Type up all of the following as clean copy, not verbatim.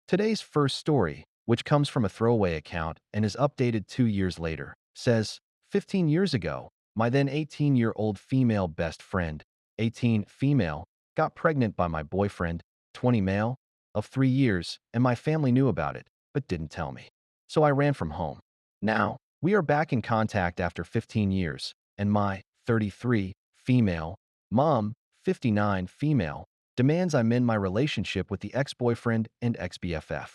Today's first story, which comes from a throwaway account and is updated 2 years later, says, 15 years ago, my then 18-year-old female best friend, 18 female, got pregnant by my boyfriend, 20 male, of 3 years, and my family knew about it, but didn't tell me. So I ran from home. Now, we are back in contact after 15 years, and my 33 female mom, 59 female, demands I mend my relationship with the ex-boyfriend and ex-BFF.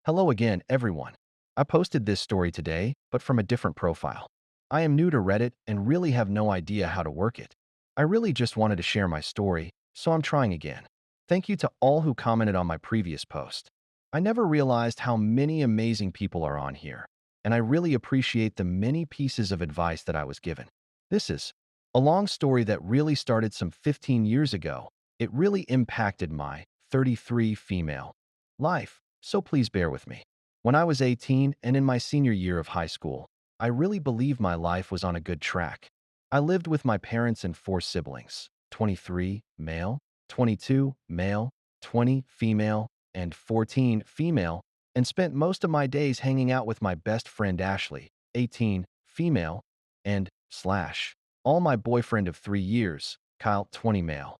Hello again, everyone. I posted this story today, but from a different profile. I am new to Reddit and really have no idea how to work it. I really just wanted to share my story, so I'm trying again. Thank you to all who commented on my previous post. I never realized how many amazing people are on here, and I really appreciate the many pieces of advice that I was given. This is a long story that really started some 15 years ago. It really impacted my 33 female life, so please bear with me. When I was 18 and in my senior year of high school, I really believed my life was on a good track. I lived with my parents and four siblings, 23 male, 22 male, 20 female, and 14 female, and spent most of my days hanging out with my best friend Ashley, 18 female, and all my boyfriend of 3 years, Kyle, 20 male.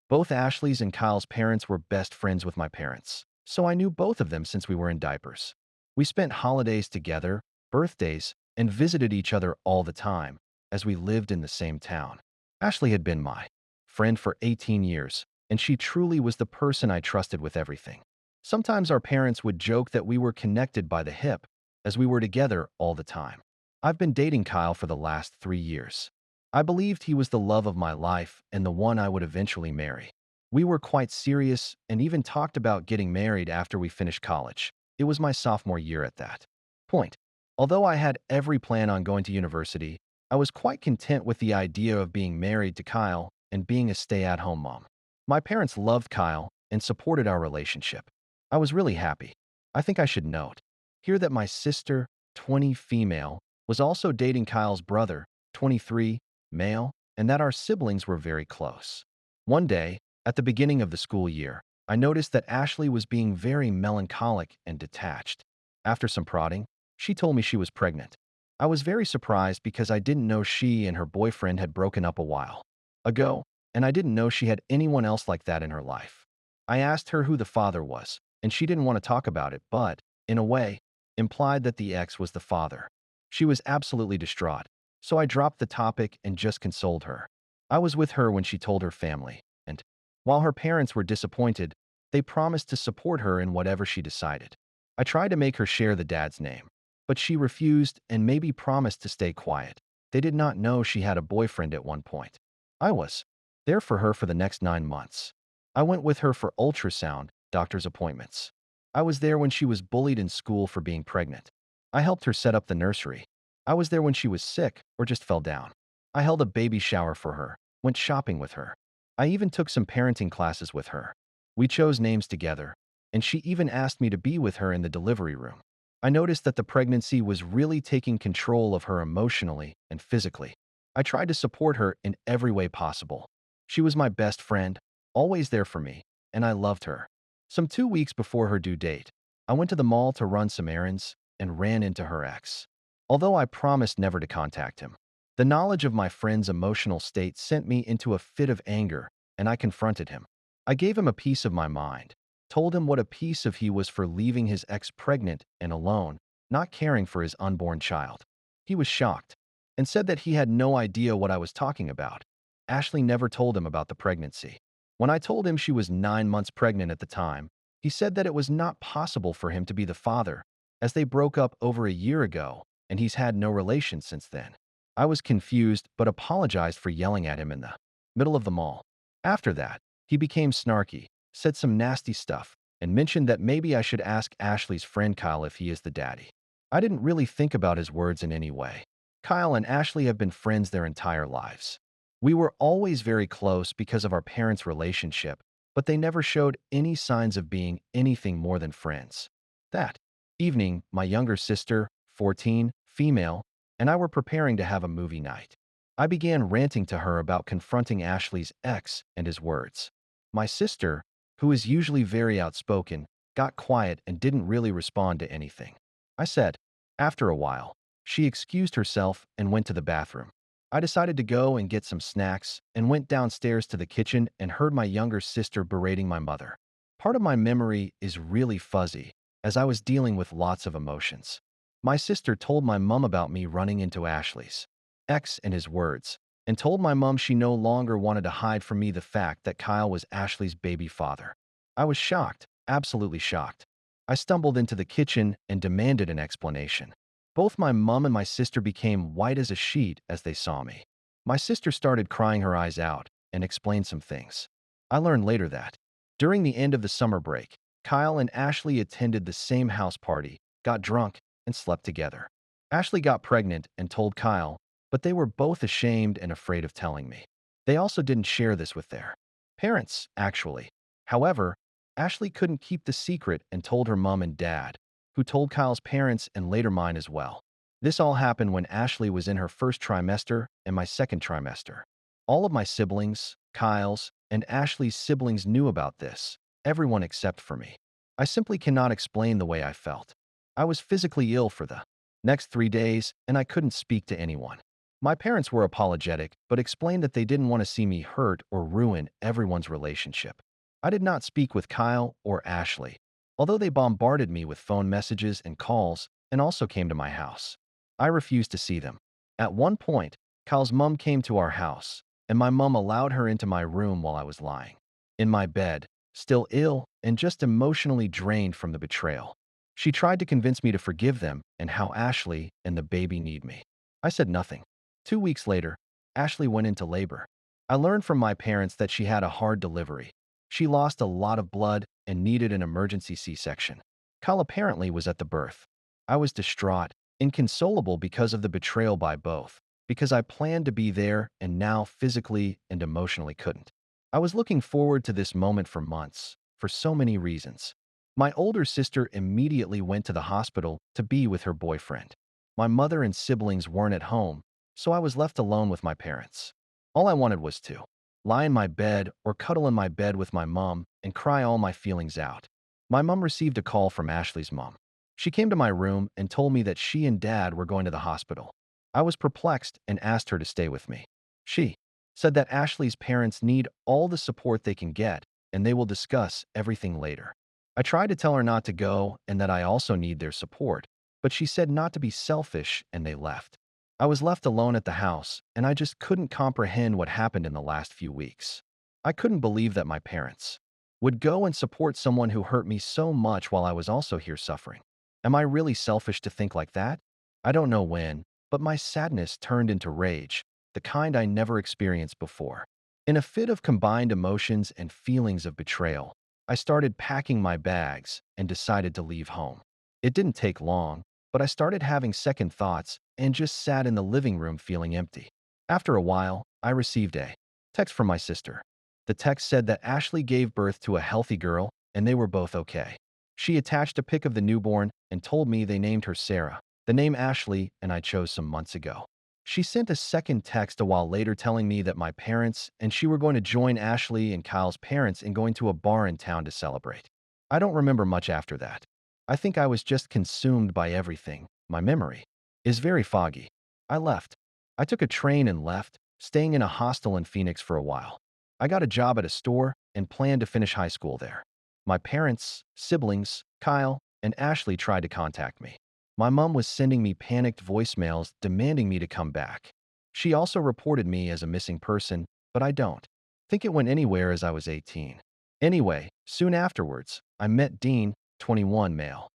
Both Ashley's and Kyle's parents were best friends with my parents, so I knew both of them since we were in diapers. We spent holidays together, birthdays, and visited each other all the time, as we lived in the same town. Ashley had been my friend for 18 years, and she truly was the person I trusted with everything. Sometimes our parents would joke that we were connected by the hip, as we were together all the time. I've been dating Kyle for the last 3 years. I believed he was the love of my life and the one I would eventually marry. We were quite serious and even talked about getting married after we finished college. It was my sophomore year at that point. Although I had every plan on going to university, I was quite content with the idea of being married to Kyle and being a stay-at-home mom. My parents loved Kyle and supported our relationship. I was really happy. I think I should note here that my sister, 20 female, was also dating Kyle's brother, 23 male, and that our siblings were very close. One day, at the beginning of the school year, I noticed that Ashley was being very melancholic and detached. After some prodding, she told me she was pregnant. I was very surprised because I didn't know she and her boyfriend had broken up a while ago, and I didn't know she had anyone else like that in her life. I asked her who the father was, and she didn't want to talk about it, but, in a way, implied that the ex was the father. She was absolutely distraught, so I dropped the topic and just consoled her. I was with her when she told her family, and, while her parents were disappointed, they promised to support her in whatever she decided. I tried to make her share the dad's name, but she refused and maybe promised to stay quiet. They did not know she had a boyfriend at one point. I was there for her for the next 9 months. I went with her for ultrasound, doctor's appointments. I was there when she was bullied in school for being pregnant. I helped her set up the nursery. I was there when she was sick or just fell down. I held a baby shower for her, went shopping with her. I even took some parenting classes with her. We chose names together, and she even asked me to be with her in the delivery room. I noticed that the pregnancy was really taking control of her emotionally and physically. I tried to support her in every way possible. She was my best friend, always there for me, and I loved her. Some 2 weeks before her due date, I went to the mall to run some errands and ran into her ex. Although I promised never to contact him, the knowledge of my friend's emotional state sent me into a fit of anger, and I confronted him. I gave him a piece of my mind, told him what a piece of he was for leaving his ex pregnant and alone, not caring for his unborn child. He was shocked and said that he had no idea what I was talking about. Ashley never told him about the pregnancy. When I told him she was 9 months pregnant at the time, he said that it was not possible for him to be the father, as they broke up over a year ago and he's had no relation since then. I was confused but apologized for yelling at him in the middle of the mall. After that, he became snarky, said some nasty stuff, and mentioned that maybe I should ask Ashley's friend Kyle if he is the daddy. I didn't really think about his words in any way. Kyle and Ashley have been friends their entire lives. We were always very close because of our parents' relationship, but they never showed any signs of being anything more than friends. That evening, my younger sister, 14, female, and I were preparing to have a movie night. I began ranting to her about confronting Ashley's ex and his words. My sister, who is usually very outspoken, got quiet and didn't really respond to anything. I said, after a while, she excused herself and went to the bathroom. I decided to go and get some snacks and went downstairs to the kitchen and heard my younger sister berating my mother. Part of my memory is really fuzzy, as I was dealing with lots of emotions. My sister told my mom about me running into Ashley's ex and his words, and told my mom she no longer wanted to hide from me the fact that Kyle was Ashley's baby father. I was shocked, absolutely shocked. I stumbled into the kitchen and demanded an explanation. Both my mom and my sister became white as a sheet as they saw me. My sister started crying her eyes out and explained some things. I learned later that, during the end of the summer break, Kyle and Ashley attended the same house party, got drunk, and slept together. Ashley got pregnant and told Kyle, but they were both ashamed and afraid of telling me. They also didn't share this with their parents, actually. However, Ashley couldn't keep the secret and told her mom and dad, who told Kyle's parents and later mine as well. This all happened when Ashley was in her first trimester and my second trimester. All of my siblings, Kyle's, and Ashley's siblings knew about this, everyone except for me. I simply cannot explain the way I felt. I was physically ill for the next 3 days, and I couldn't speak to anyone. My parents were apologetic, but explained that they didn't want to see me hurt or ruin everyone's relationship. I did not speak with Kyle or Ashley, although they bombarded me with phone messages and calls and also came to my house. I refused to see them. At one point, Kyle's mom came to our house, and my mom allowed her into my room while I was lying in my bed, still ill and just emotionally drained from the betrayal. She tried to convince me to forgive them and how Ashley and the baby need me. I said nothing. 2 weeks later, Ashley went into labor. I learned from my parents that she had a hard delivery. She lost a lot of blood and needed an emergency C-section. Kyle apparently was at the birth. I was distraught, inconsolable because of the betrayal by both, because I planned to be there and now physically and emotionally couldn't. I was looking forward to this moment for months, for so many reasons. My older sister immediately went to the hospital to be with her boyfriend. My mother and siblings weren't at home, so I was left alone with my parents. All I wanted was to lie in my bed or cuddle in my bed with my mom and cry all my feelings out. My mom received a call from Ashley's mom. She came to my room and told me that she and dad were going to the hospital. I was perplexed and asked her to stay with me. She said that Ashley's parents need all the support they can get and they will discuss everything later. I tried to tell her not to go and that I also need their support, but she said not to be selfish and they left. I was left alone at the house, and I just couldn't comprehend what happened in the last few weeks. I couldn't believe that my parents would go and support someone who hurt me so much while I was also here suffering. Am I really selfish to think like that? I don't know when, but my sadness turned into rage, the kind I never experienced before. In a fit of combined emotions and feelings of betrayal, I started packing my bags and decided to leave home. It didn't take long, but I started having second thoughts and just sat in the living room feeling empty. After a while, I received a text from my sister. The text said that Ashley gave birth to a healthy girl and they were both okay. She attached a pic of the newborn and told me they named her Sarah, the name Ashley and I chose some months ago. She sent a second text a while later telling me that my parents and she were going to join Ashley and Kyle's parents in going to a bar in town to celebrate. I don't remember much after that. I think I was just consumed by everything. My memory is very foggy. I left. I took a train and left, staying in a hostel in Phoenix for a while. I got a job at a store and planned to finish high school there. My parents, siblings, Kyle, and Ashley tried to contact me. My mom was sending me panicked voicemails demanding me to come back. She also reported me as a missing person, but I don't think it went anywhere as I was 18. Anyway, soon afterwards, I met Dean, 21 male.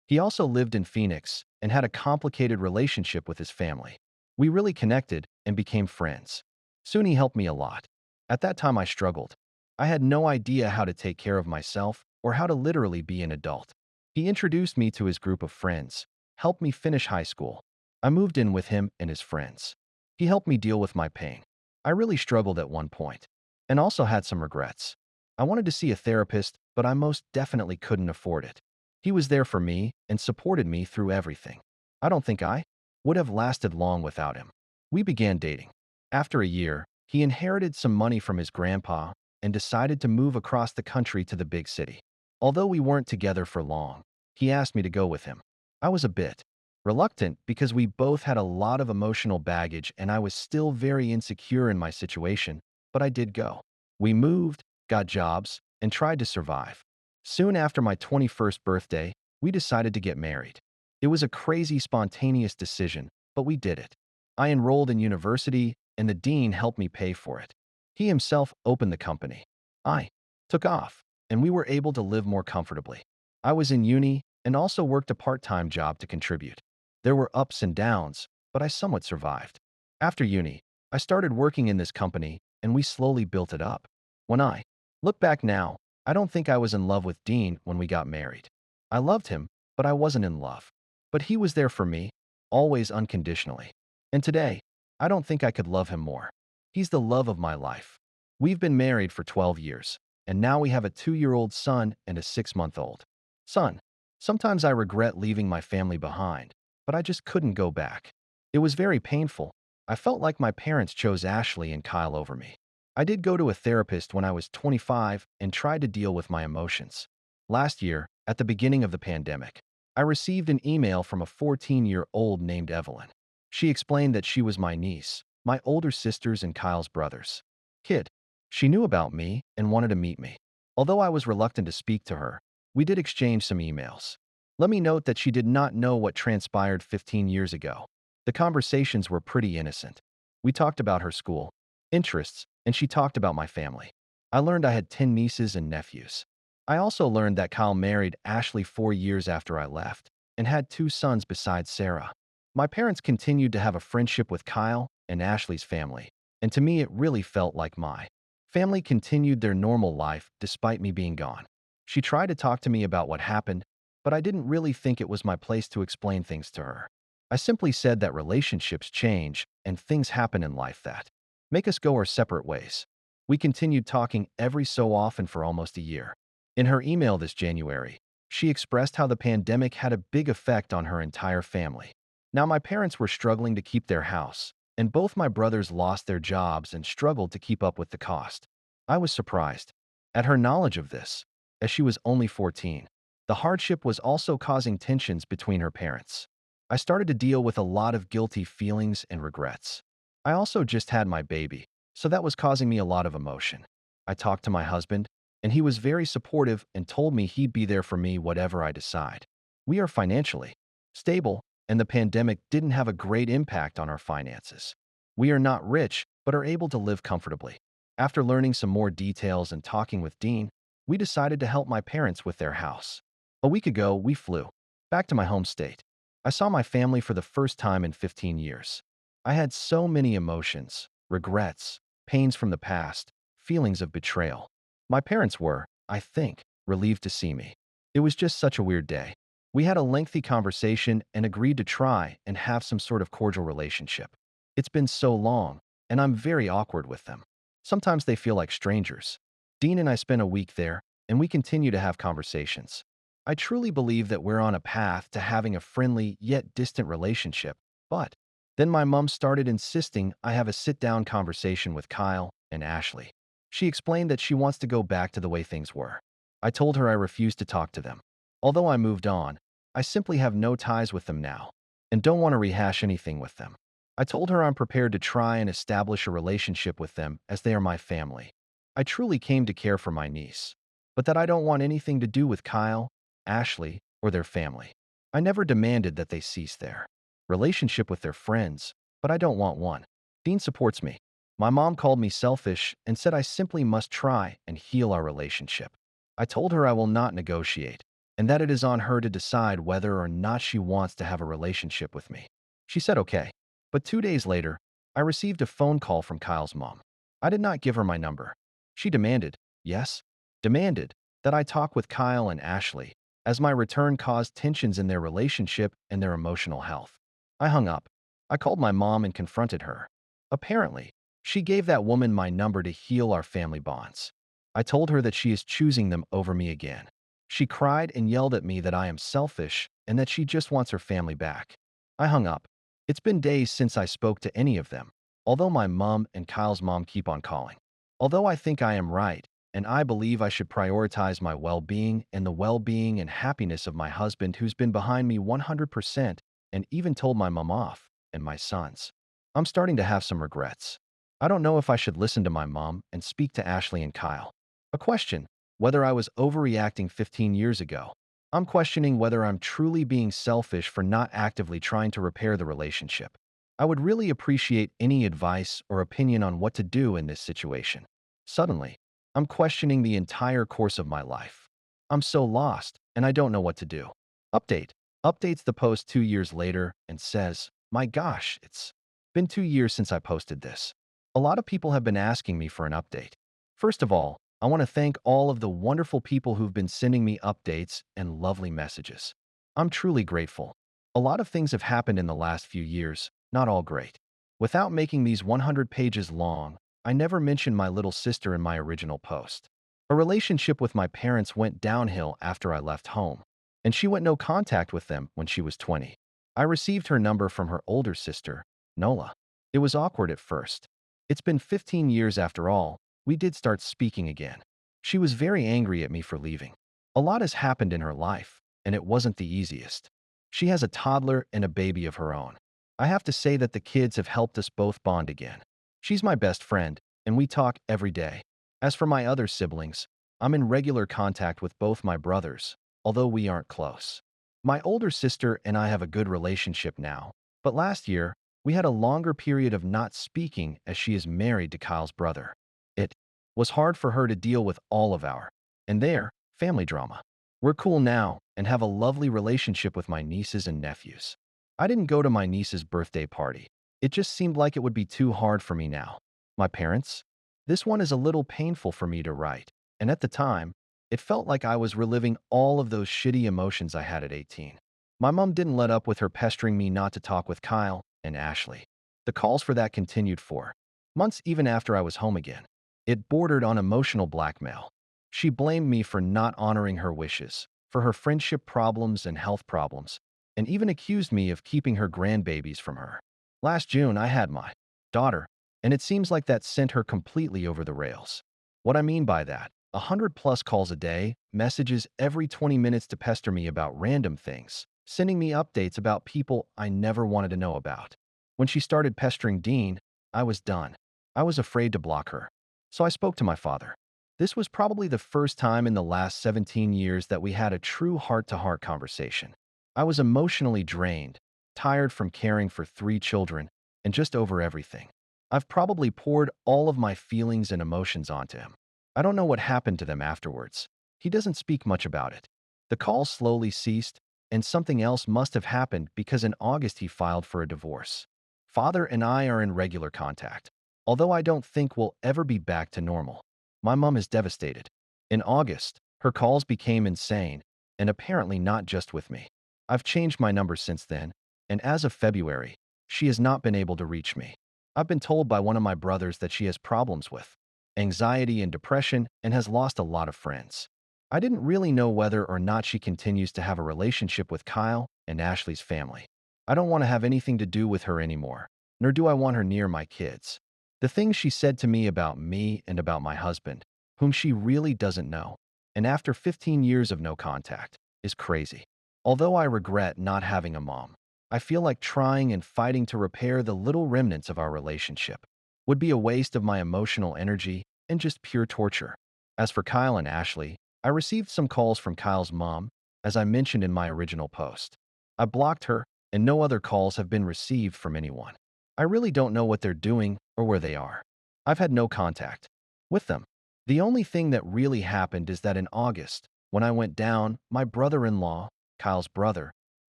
He also lived in Phoenix and had a complicated relationship with his family. We really connected and became friends. Soon he helped me a lot. At that time I struggled. I had no idea how to take care of myself or how to literally be an adult. He introduced me to his group of friends, helped me finish high school. I moved in with him and his friends. He helped me deal with my pain. I really struggled at one point and also had some regrets. I wanted to see a therapist, but I most definitely couldn't afford it. He was there for me and supported me through everything. I don't think I would have lasted long without him. We began dating. After a year, he inherited some money from his grandpa and decided to move across the country to the big city. Although we weren't together for long, he asked me to go with him. I was a bit reluctant because we both had a lot of emotional baggage and I was still very insecure in my situation, but I did go. We moved, got jobs, and tried to survive. Soon after my 21st birthday, we decided to get married. It was a crazy, spontaneous decision, but we did it. I enrolled in university, and the dean helped me pay for it. He himself opened the company. I took off, and we were able to live more comfortably. I was in uni and also worked a part-time job to contribute. There were ups and downs, but I somewhat survived. After uni, I started working in this company, and we slowly built it up. When I look back now, I don't think I was in love with Dean when we got married. I loved him, but I wasn't in love. But he was there for me, always unconditionally. And today, I don't think I could love him more. He's the love of my life. We've been married for 12 years, and now we have a 2-year-old son and a 6-month-old son. Sometimes I regret leaving my family behind, but I just couldn't go back. It was very painful. I felt like my parents chose Ashley and Kyle over me. I did go to a therapist when I was 25 and tried to deal with my emotions. Last year, at the beginning of the pandemic, I received an email from a 14-year-old named Evelyn. She explained that she was my niece, my older sister's and Kyle's brother's kid. She knew about me and wanted to meet me. Although I was reluctant to speak to her, we did exchange some emails. Let me note that she did not know what transpired 15 years ago. The conversations were pretty innocent. We talked about her school, interests, and she talked about my family. I learned I had 10 nieces and nephews. I also learned that Kyle married Ashley 4 years after I left and had 2 sons besides Sarah. My parents continued to have a friendship with Kyle and Ashley's family, and to me it really felt like my family continued their normal life despite me being gone. She tried to talk to me about what happened, but I didn't really think it was my place to explain things to her. I simply said that relationships change and things happen in life that make us go our separate ways. We continued talking every so often for almost a year. In her email this January, she expressed how the pandemic had a big effect on her entire family. Now, my parents were struggling to keep their house, and both my brothers lost their jobs and struggled to keep up with the cost. I was surprised at her knowledge of this, as she was only 14. The hardship was also causing tensions between her parents. I started to deal with a lot of guilty feelings and regrets. I also just had my baby, so that was causing me a lot of emotion. I talked to my husband, and he was very supportive and told me he'd be there for me whatever I decide. We are financially stable, and the pandemic didn't have a great impact on our finances. We are not rich, but are able to live comfortably. After learning some more details and talking with Dean, we decided to help my parents with their house. A week ago, we flew back to my home state. I saw my family for the first time in 15 years. I had so many emotions, regrets, pains from the past, feelings of betrayal. My parents were, I think, relieved to see me. It was just such a weird day. We had a lengthy conversation and agreed to try and have some sort of cordial relationship. It's been so long, and I'm very awkward with them. Sometimes they feel like strangers. Dean and I spent a week there, and we continue to have conversations. I truly believe that we're on a path to having a friendly yet distant relationship, but then my mom started insisting I have a sit-down conversation with Kyle and Ashley. She explained that she wants to go back to the way things were. I told her I refused to talk to them. Although I moved on, I simply have no ties with them now and don't want to rehash anything with them. I told her I'm prepared to try and establish a relationship with them as they are my family. I truly came to care for my niece, but that I don't want anything to do with Kyle, Ashley, or their family. I never demanded that they cease their relationship with their friends, but I don't want one. Dean supports me. My mom called me selfish and said I simply must try and heal our relationship. I told her I will not negotiate, and that it is on her to decide whether or not she wants to have a relationship with me. She said okay. But 2 days later, I received a phone call from Kyle's mom. I did not give her my number. She demanded, yes, demanded, that I talk with Kyle and Ashley, as my return caused tensions in their relationship and their emotional health. I hung up. I called my mom and confronted her. Apparently, she gave that woman my number to heal our family bonds. I told her that she is choosing them over me again. She cried and yelled at me that I am selfish and that she just wants her family back. I hung up. It's been days since I spoke to any of them, although my mom and Kyle's mom keep on calling. Although I think I am right, and I believe I should prioritize my well-being and the well-being and happiness of my husband who's been behind me 100% and even told my mom off, and my sons. I'm starting to have some regrets. I don't know if I should listen to my mom and speak to Ashley and Kyle. A question, whether I was overreacting 15 years ago. I'm questioning whether I'm truly being selfish for not actively trying to repair the relationship. I would really appreciate any advice or opinion on what to do in this situation. Suddenly, I'm questioning the entire course of my life. I'm so lost, and I don't know what to do. Update. Updates the post 2 years later and says, my gosh, it's been 2 years since I posted this. A lot of people have been asking me for an update. First of all, I want to thank all of the wonderful people who've been sending me updates and lovely messages. I'm truly grateful. A lot of things have happened in the last few years, not all great. Without making these 100 pages long, I never mentioned my little sister in my original post. A relationship with my parents went downhill after I left home, and she went no contact with them when she was 20. I received her number from her older sister, Nola. It was awkward at first. It's been 15 years after all. We did start speaking again. She was very angry at me for leaving. A lot has happened in her life, and it wasn't the easiest. She has a toddler and a baby of her own. I have to say that the kids have helped us both bond again. She's my best friend, and we talk every day. As for my other siblings, I'm in regular contact with both my brothers, although we aren't close. My older sister and I have a good relationship now, but last year, we had a longer period of not speaking as she is married to Kyle's brother. It was hard for her to deal with all of our, and their, family drama. We're cool now and have a lovely relationship with my nieces and nephews. I didn't go to my niece's birthday party. It just seemed like it would be too hard for me now. My parents? This one is a little painful for me to write, and at the time, it felt like I was reliving all of those shitty emotions I had at 18. My mom didn't let up with her pestering me not to talk with Kyle and Ashley. The calls for that continued for months even after I was home again. It bordered on emotional blackmail. She blamed me for not honoring her wishes, for her friendship problems and health problems, and even accused me of keeping her grandbabies from her. Last June, I had my daughter, and it seems like that sent her completely over the rails. What I mean by that, 100+ calls a day, messages every 20 minutes to pester me about random things, sending me updates about people I never wanted to know about. When she started pestering Dean, I was done. I was afraid to block her. So I spoke to my father. This was probably the first time in the last 17 years that we had a true heart-to-heart conversation. I was emotionally drained, tired from caring for 3 children, and just over everything. I've probably poured all of my feelings and emotions onto him. I don't know what happened to them afterwards. He doesn't speak much about it. The calls slowly ceased, and something else must have happened because in August he filed for a divorce. Father and I are in regular contact, although I don't think we'll ever be back to normal. My mom is devastated. In August, her calls became insane, and apparently not just with me. I've changed my number since then, and as of February, she has not been able to reach me. I've been told by one of my brothers that she has problems with anxiety and depression and has lost a lot of friends. I didn't really know whether or not she continues to have a relationship with Kyle and Ashley's family. I don't want to have anything to do with her anymore, nor do I want her near my kids. The things she said to me about me and about my husband, whom she really doesn't know, and after 15 years of no contact, is crazy. Although I regret not having a mom, I feel like trying and fighting to repair the little remnants of our relationship would be a waste of my emotional energy and just pure torture. As for Kyle and Ashley, I received some calls from Kyle's mom, as I mentioned in my original post. I blocked her, and no other calls have been received from anyone. I really don't know what they're doing or where they are. I've had no contact with them. The only thing that really happened is that in August, when I went down, my brother-in-law, Kyle's brother,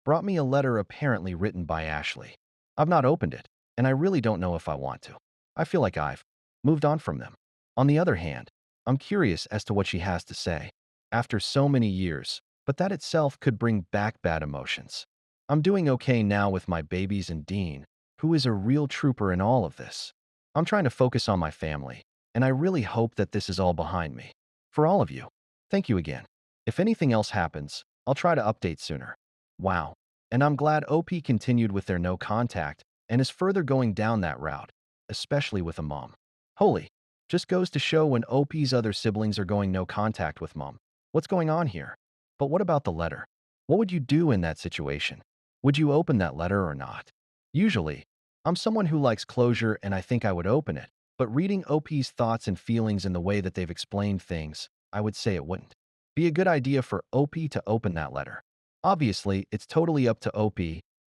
brought me a letter apparently written by Ashley. I've not opened it, and I really don't know if I want to. I feel like I've moved on from them. On the other hand, I'm curious as to what she has to say. After so many years, but that itself could bring back bad emotions. I'm doing okay now with my babies and Dean, who is a real trooper in all of this. I'm trying to focus on my family, and I really hope that this is all behind me. For all of you, thank you again. If anything else happens, I'll try to update sooner. Wow. And I'm glad OP continued with their no contact and is further going down that route, especially with a mom. Holy. Just goes to show when OP's other siblings are going no contact with mom. What's going on here? But what about the letter? What would you do in that situation? Would you open that letter or not? Usually, I'm someone who likes closure and I think I would open it. But reading OP's thoughts and feelings in the way that they've explained things, I would say it wouldn't be a good idea for OP to open that letter. Obviously, it's totally up to OP,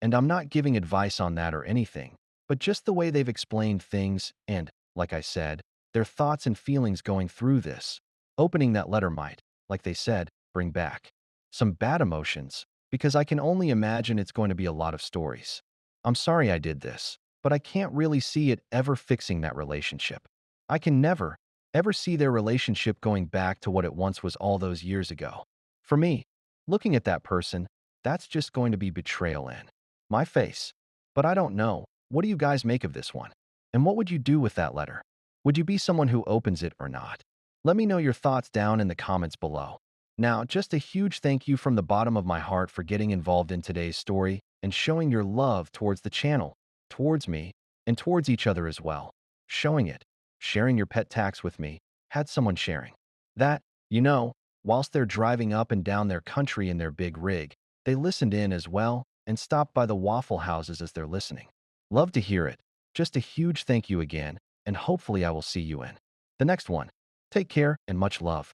and I'm not giving advice on that or anything, but just the way they've explained things and, like I said, their thoughts and feelings going through this. Opening that letter might, like they said, bring back some bad emotions, because I can only imagine it's going to be a lot of stories. I'm sorry I did this, but I can't really see it ever fixing that relationship. I can never, ever see their relationship going back to what it once was all those years ago. For me, looking at that person, that's just going to be betrayal in my face. But I don't know. What do you guys make of this one? And what would you do with that letter? Would you be someone who opens it or not? Let me know your thoughts down in the comments below. Now, just a huge thank you from the bottom of my heart for getting involved in today's story and showing your love towards the channel, towards me, and towards each other as well. Showing it, sharing your pet tax with me, had someone sharing that, whilst they're driving up and down their country in their big rig, they listened in as well and stopped by the waffle houses as they're listening. Love to hear it. Just a huge thank you again, and hopefully I will see you in the next one. Take care and much love.